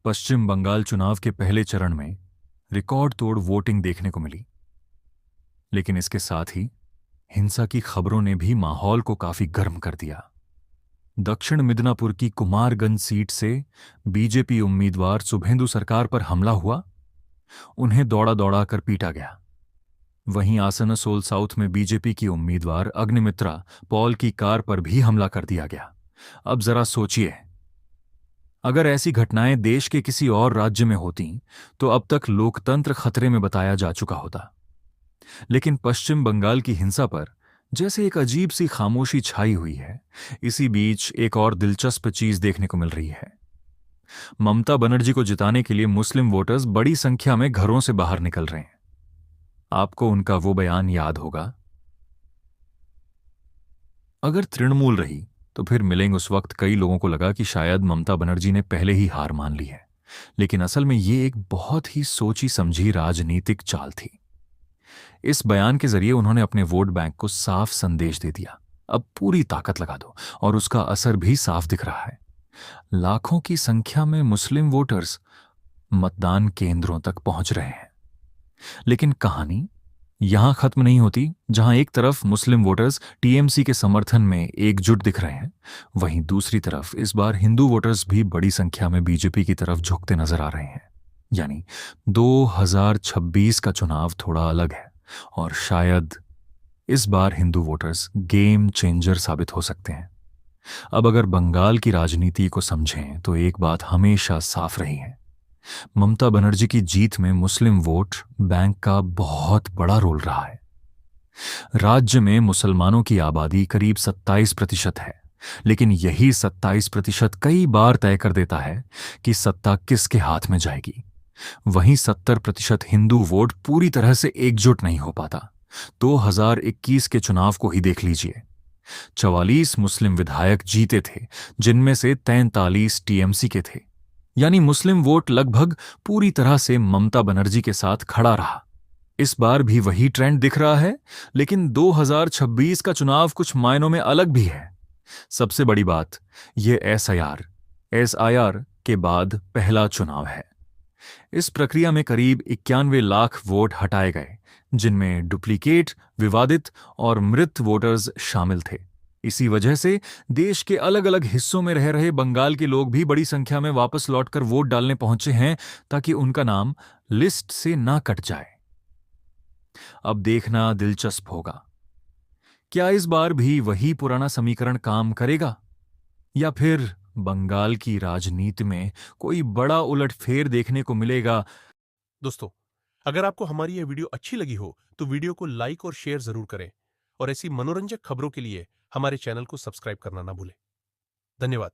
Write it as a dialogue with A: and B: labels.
A: पश्चिम बंगाल चुनाव के पहले चरण में रिकॉर्ड तोड़ वोटिंग देखने को मिली, लेकिन इसके साथ ही हिंसा की खबरों ने भी माहौल को काफी गर्म कर दिया। दक्षिण मिदनापुर की कुमारगंज सीट से बीजेपी उम्मीदवार शुभेंदु सरकार पर हमला हुआ, उन्हें दौड़ा दौड़ा कर पीटा गया। वहीं आसनसोल साउथ में बीजेपी की उम्मीदवार अग्निमित्रा पॉल की कार पर भी हमला कर दिया गया। अब जरा सोचिए, अगर ऐसी घटनाएं देश के किसी और राज्य में होती तो अब तक लोकतंत्र खतरे में बताया जा चुका होता। लेकिन पश्चिम बंगाल की हिंसा पर जैसे एक अजीब सी खामोशी छाई हुई है। इसी बीच एक और दिलचस्प चीज देखने को मिल रही है। ममता बनर्जी को जिताने के लिए मुस्लिम वोटर्स बड़ी संख्या में घरों से बाहर निकल रहे हैं। आपको उनका वो बयान याद होगा, अगर तृणमूल रही तो फिर मिलेंगे। उस वक्त कई लोगों को लगा कि शायद ममता बनर्जी ने पहले ही हार मान ली है, लेकिन असल में ये एक बहुत ही सोची समझी राजनीतिक चाल थी। इस बयान के जरिए उन्होंने अपने वोट बैंक को साफ संदेश दे दिया, अब पूरी ताकत लगा दो, और उसका असर भी साफ दिख रहा है। लाखों की संख्या में मुस्लिम वोटर्स मतदान केंद्रों तक पहुंच रहे हैं। लेकिन कहानी यहां खत्म नहीं होती। जहां एक तरफ मुस्लिम वोटर्स टीएमसी के समर्थन में एकजुट दिख रहे हैं, वहीं दूसरी तरफ इस बार हिंदू वोटर्स भी बड़ी संख्या में बीजेपी की तरफ झुकते नजर आ रहे हैं। यानी 2026 का चुनाव थोड़ा अलग है, और शायद इस बार हिंदू वोटर्स गेम चेंजर साबित हो सकते हैं। अब अगर बंगाल की राजनीति को समझें तो एक बात हमेशा साफ रही है, ममता बनर्जी की जीत में मुस्लिम वोट बैंक का बहुत बड़ा रोल रहा है। राज्य में मुसलमानों की आबादी करीब 27% है, लेकिन यही 27% कई बार तय कर देता है कि सत्ता किसके हाथ में जाएगी। वहीं 70% हिंदू वोट पूरी तरह से एकजुट नहीं हो पाता। 2021 के चुनाव को ही देख लीजिए, 44 मुस्लिम विधायक जीते थे, जिनमें से 43 टीएमसी के थे। यानी मुस्लिम वोट लगभग पूरी तरह से ममता बनर्जी के साथ खड़ा रहा। इस बार भी वही ट्रेंड दिख रहा है, लेकिन 2026 का चुनाव कुछ मायनों में अलग भी है। सबसे बड़ी बात, यह एसआईआर के बाद पहला चुनाव है। इस प्रक्रिया में करीब 91 लाख वोट हटाए गए, जिनमें डुप्लीकेट, विवादित और मृत वोटर्स शामिल थे। इसी वजह से देश के अलग अलग हिस्सों में रह रहे बंगाल के लोग भी बड़ी संख्या में वापस लौटकर वोट डालने पहुंचे हैं, ताकि उनका नाम लिस्ट से ना कट जाए। अब देखना दिलचस्प होगा, क्या इस बार भी वही पुराना समीकरण काम करेगा, या फिर बंगाल की राजनीति में कोई बड़ा उलटफेर देखने को मिलेगा।
B: दोस्तों, अगर आपको हमारी यह वीडियो अच्छी लगी हो तो वीडियो को लाइक और शेयर जरूर करें, और ऐसी मनोरंजक खबरों के लिए हमारे चैनल को सब्सक्राइब करना ना भूलें। धन्यवाद।